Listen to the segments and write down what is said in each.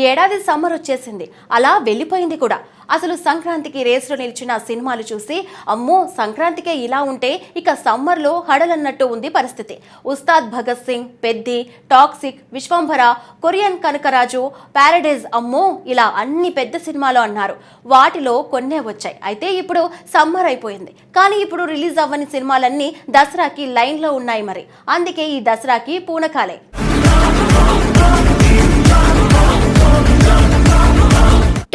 ఏడాది సమ్మర్ వచ్చేసింది, అలా వెళ్ళిపోయింది కూడా. అసలు సంక్రాంతికి రేసులో నిలిచిన సినిమాలు చూసి అమ్మో సంక్రాంతికే ఇలా ఉంటే ఇక సమ్మర్లో హడలన్నట్టు ఉంది పరిస్థితి. Ustaad Bhagat Singh, Peddi, Toxic, Vishwambhara, Korean Kanakaraju, Paradise, అమ్మో ఇలా అన్ని పెద్ద సినిమాలు అన్నారు. వాటిలో కొన్నే వచ్చాయి. అయితే ఇప్పుడు సమ్మర్ అయిపోయింది, కానీ ఇప్పుడు రిలీజ్ అవ్వని సినిమాలన్నీ దసరాకి లైన్లో ఉన్నాయి. మరి అందుకే ఈ దసరాకి పూనకాలే.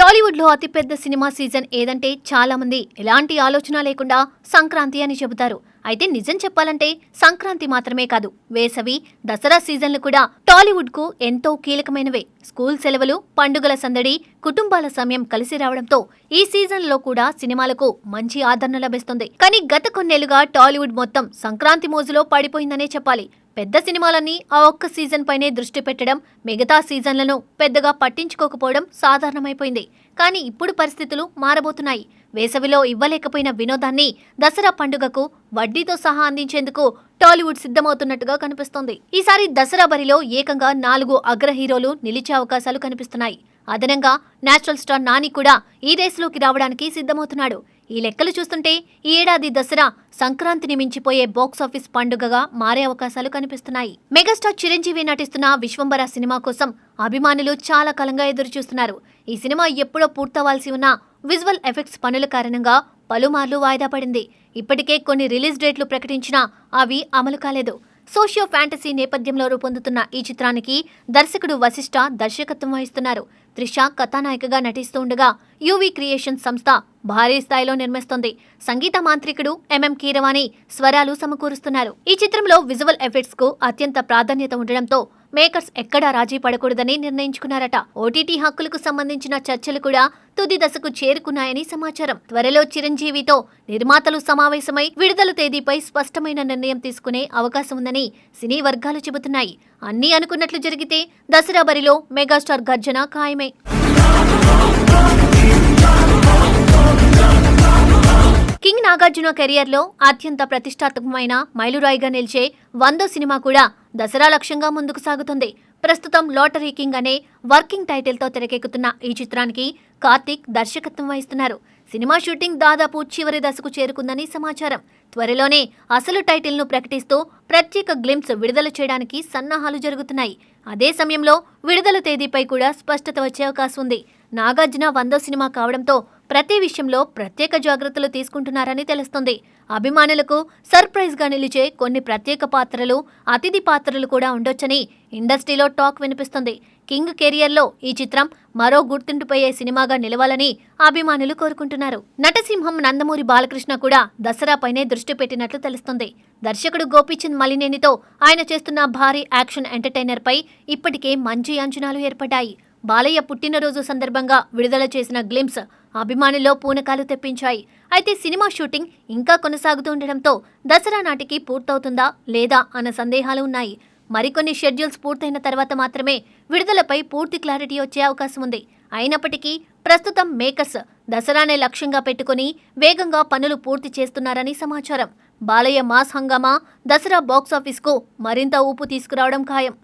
టాలీవుడ్ లో అతిపెద్ద సినిమా సీజన్ ఏదంటే చాలా మంది ఎలాంటి ఆలోచన లేకుండా సంక్రాంతి అని చెబుతారు. అయితే నిజం చెప్పాలంటే సంక్రాంతి మాత్రమే కాదు, వేసవి, దసరా సీజన్లు కూడా టాలీవుడ్ కు ఎంతో కీలకమైనవే. స్కూల్ సెలవులు, పండుగల సందడి, కుటుంబాల సమయం కలిసి రావడంతో ఈ సీజన్ లో కూడా సినిమాలకు మంచి ఆదరణ లభిస్తుంది. కానీ గత కొన్నేళ్లుగా టాలీవుడ్ మొత్తం సంక్రాంతి మోజులో పడిపోయిందనే చెప్పాలి. పెద్ద సినిమాలన్నీ ఆ ఒక్క సీజన్ పైనే దృష్టి పెట్టడం, మిగతా సీజన్లను పెద్దగా పట్టించుకోకపోవడం సాధారణమైపోయింది. కానీ ఇప్పుడు పరిస్థితులు మారబోతున్నాయి. వేసవిలో ఇవ్వలేకపోయిన వినోదాన్ని దసరా పండుగకు వడ్డీతో సహా అందించేందుకు టాలీవుడ్ సిద్ధమవుతున్నట్టుగా కనిపిస్తోంది. ఈసారి దసరా బరిలో ఏకంగా 4 అగ్ర హీరోలు నిలిచే అవకాశాలు కనిపిస్తున్నాయి. అదనంగా నేచురల్ స్టార్ నాని కూడా ఈ రేసులోకి రావడానికి సిద్ధమవుతున్నాడు. ఈ లెక్కలు చూస్తుంటే ఈ ఏడాది దసరా సంక్రాంతిని మించిపోయే బాక్సాఫీస్ పండుగగా మారే అవకాశాలు కనిపిస్తున్నాయి. మెగాస్టార్ చిరంజీవి నటిస్తున్న విశ్వంభర సినిమా కోసం అభిమానులు చాలా కాలంగా ఎదురుచూస్తున్నారు. ఈ సినిమా ఎప్పుడో పూర్తవ్వాల్సి ఉన్న విజువల్ ఎఫెక్ట్స్ పనుల కారణంగా పలుమార్లు వాయిదా పడింది. ఇప్పటికే కొన్ని రిలీజ్ డేట్లు ప్రకటించినా అవి అమలు కాలేదు. సోషియో ఫ్యాంటసీ నేపథ్యంలో రూపొందుతున్న ఈ చిత్రానికి దర్శకుడు వశిష్ఠ దర్శకత్వం వహిస్తున్నారు. త్రిష కథానాయికగా నటిస్తూ ఉండగా యువి క్రియేషన్ సంస్థ భారీ స్థాయిలో నిర్మిస్తోంది. సంగీత మాంత్రికుడు ఎంఎం కీరవాణి స్వరాలు సమకూరుస్తున్నారు. ఈ చిత్రంలో విజువల్ ఎఫెక్ట్స్ కు అత్యంత ప్రాధాన్యత ఉండడంతో మేకర్స్ ఎక్కడా రాజీ పడకూడదని నిర్ణయించుకున్నారట. ఓటీటీ హక్కులకు సంబంధించిన చర్చలు కూడా తుది దశకు చేరుకున్నాయని సమాచారం. త్వరలో చిరంజీవితో నిర్మాతలు సమావేశమై విడుదల తేదీపై స్పష్టమైన నిర్ణయం తీసుకునే అవకాశం ఉందని సినీ వర్గాలు చెబుతున్నాయి. అన్నీ అనుకున్నట్లు జరిగితే దసరా బరిలో మెగాస్టార్ గర్జన ఖాయమే. కింగ్ నాగార్జున కెరియర్లో అత్యంత ప్రతిష్టాత్మకమైన మైలురాయిగా నిలిచే 100 సినిమా కూడా దసరా లక్ష్యంగా ముందుకు సాగుతుంది. ప్రస్తుతం లాటరీ కింగ్ అనే వర్కింగ్ టైటిల్తో తెరకెక్కుతున్న ఈ చిత్రానికి కార్తీక్ దర్శకత్వం వహిస్తున్నారు. సినిమా షూటింగ్ దాదాపు చివరి దశకు చేరుకుందని సమాచారం. త్వరలోనే అసలు టైటిల్ను ప్రకటిస్తూ ప్రత్యేక గ్లింప్స్ విడుదల చేయడానికి సన్నాహాలు జరుగుతున్నాయి. అదే సమయంలో విడుదల తేదీపై కూడా స్పష్టత వచ్చే అవకాశం ఉంది. నాగార్జున 100 సినిమా కావడంతో ప్రతి విషయంలో ప్రత్యేక జాగ్రత్తలు తీసుకుంటున్నారని తెలుస్తుంది. అభిమానులకు సర్ప్రైజ్ గా నిలిచే కొన్ని ప్రత్యేక పాత్రలు, అతిథి పాత్రలు కూడా ఉండొచ్చని ఇండస్ట్రీలో టాక్ వినిపిస్తుంది. కింగ్ కెరియర్లో ఈ చిత్రం మరో గుర్తుండిపోయే సినిమాగా నిలవాలని అభిమానులు కోరుకుంటున్నారు. నటసింహం నందమూరి బాలకృష్ణ కూడా దసరాపైనే దృష్టి పెట్టినట్లు తెలుస్తుంది. దర్శకుడు గోపీచంద్ మలినేనితో ఆయన చేస్తున్న భారీ యాక్షన్ ఎంటర్టైనర్ పై ఇప్పటికే మంచి అంచనాలు ఏర్పడ్డాయి. బాలయ్య పుట్టినరోజు సందర్భంగా విడుదల చేసిన గ్లింప్స్ అభిమానుల్లో పూనకాలు తెప్పించాయి. అయితే సినిమా షూటింగ్ ఇంకా కొనసాగుతూ ఉండడంతో దసరా నాటికి పూర్తవుతుందా లేదా అన్న సందేహాలు ఉన్నాయి. మరికొన్ని షెడ్యూల్స్ పూర్తయిన తర్వాత మాత్రమే విడుదలపై పూర్తి క్లారిటీ వచ్చే అవకాశం ఉంది. అయినప్పటికీ ప్రస్తుతం మేకర్స్ దసరానే లక్ష్యంగా పెట్టుకుని వేగంగా పనులు పూర్తి చేస్తున్నారని సమాచారం. బాలయ్య మాస్ హంగామా దసరా బాక్సాఫీస్కు మరింత ఊపు తీసుకురావడం ఖాయం.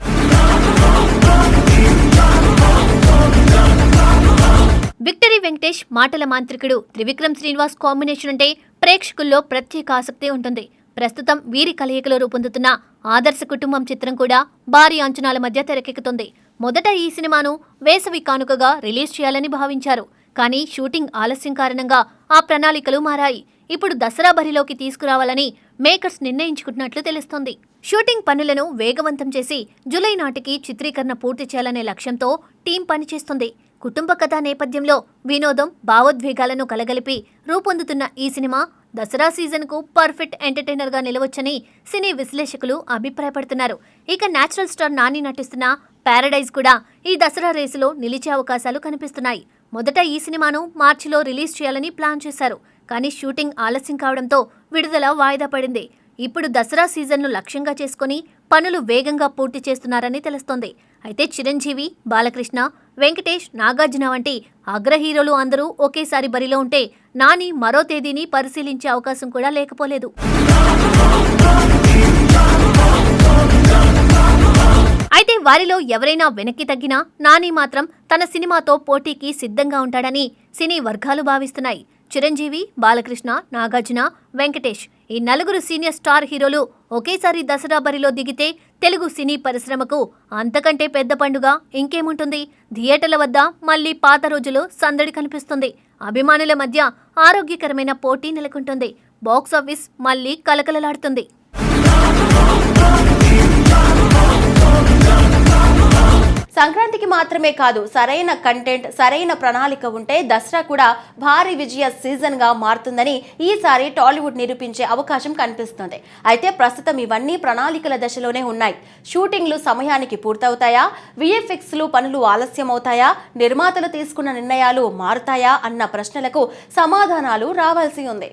విక్టరీ వెంకటేష్, మాటల మాంత్రికుడు త్రివిక్రమ్ శ్రీనివాస్ కాంబినేషన్ అంటే ప్రేక్షకుల్లో ప్రత్యేక ఆసక్తి ఉంటుంది. ప్రస్తుతం వీరి కలయికలో రూపొందుతున్న ఆదర్శ కుటుంబం చిత్రం కూడా భారీ అంచనాల మధ్య తెరకెక్కుతుంది. మొదట ఈ సినిమాను వేసవి కానుకగా రిలీజ్ చేయాలని భావించారు. కానీ షూటింగ్ ఆలస్యం కారణంగా ఆ ప్రణాళికలు మారాయి. ఇప్పుడు దసరా బరిలోకి తీసుకురావాలని మేకర్స్ నిర్ణయించుకుంటున్నట్లు తెలుస్తోంది. షూటింగ్ పనులను వేగవంతం చేసి జూలై నాటికి చిత్రీకరణ పూర్తి చేయాలనే లక్ష్యంతో టీం పనిచేస్తుంది. కుటుంబ కథా నేపథ్యంలో వినోదం, భావోద్వేగాలను కలగలిపి రూపొందుతున్న ఈ సినిమా దసరా సీజన్కు పర్ఫెక్ట్ ఎంటర్టైనర్గా నిలవచ్చని సినీ విశ్లేషకులు అభిప్రాయపడుతున్నారు. ఇక నేచురల్ స్టార్ నాని నటిస్తున్న ప్యారడైజ్ కూడా ఈ దసరా రేసులో నిలిచే అవకాశాలు కనిపిస్తున్నాయి. మొదట ఈ సినిమాను మార్చిలో రిలీజ్ చేయాలని ప్లాన్ చేశారు. కానీ షూటింగ్ ఆలస్యం కావడంతో విడుదల వాయిదా పడింది. ఇప్పుడు దసరా సీజన్ను లక్ష్యంగా చేసుకుని పనులు వేగంగా పూర్తి చేస్తున్నారని తెలుస్తోంది. అయితే చిరంజీవి, బాలకృష్ణ, వెంకటేష్, నాగార్జున వంటి అగ్ర హీరోలు అందరూ ఒకేసారి బరిలో ఉంటే నాని మరో తేదీని పరిశీలించే అవకాశం కూడా లేకపోలేదు. అయితే వారిలో ఎవరైనా వెనక్కి తగ్గినా నాని మాత్రం తన సినిమాతో పోటీకి సిద్ధంగా ఉంటాడని సినీ వర్గాలు భావిస్తున్నాయి. చిరంజీవి, బాలకృష్ణ, నాగార్జున, వెంకటేష్ ఈ నలుగురు సీనియర్ స్టార్ హీరోలు ఒకేసారి దసరా బరిలో దిగితే తెలుగు సినీ పరిశ్రమకు అంతకంటే పెద్ద పండుగ ఇంకేముంటుంది. థియేటర్ల వద్ద మళ్లీ పాత రోజులు సందడి కనిపిస్తుంది. అభిమానుల మధ్య ఆరోగ్యకరమైన పోటీ నెలకొంటుంది. బాక్సాఫీస్ మళ్లీ కలకలలాడుతుంది. సంక్రాంతికి మాత్రమే కాదు, సరైన కంటెంట్, సరైన ప్రణాళిక ఉంటే దసరా కూడా భారీ విజయ సీజన్ గా మారుతుందని ఈసారి టాలీవుడ్ నిరూపించే అవకాశం కనిపిస్తుంది. అయితే ప్రస్తుతం ఇవన్నీ ప్రణాళికల దశలోనే ఉన్నాయి. షూటింగ్లు సమయానికి పూర్తవుతాయా, విఎఫ్ఎక్స్లు పనులు ఆలస్యం అవుతాయా, నిర్మాతలు తీసుకున్న నిర్ణయాలు మారుతాయా అన్న ప్రశ్నలకు సమాధానాలు రావాల్సి ఉంది.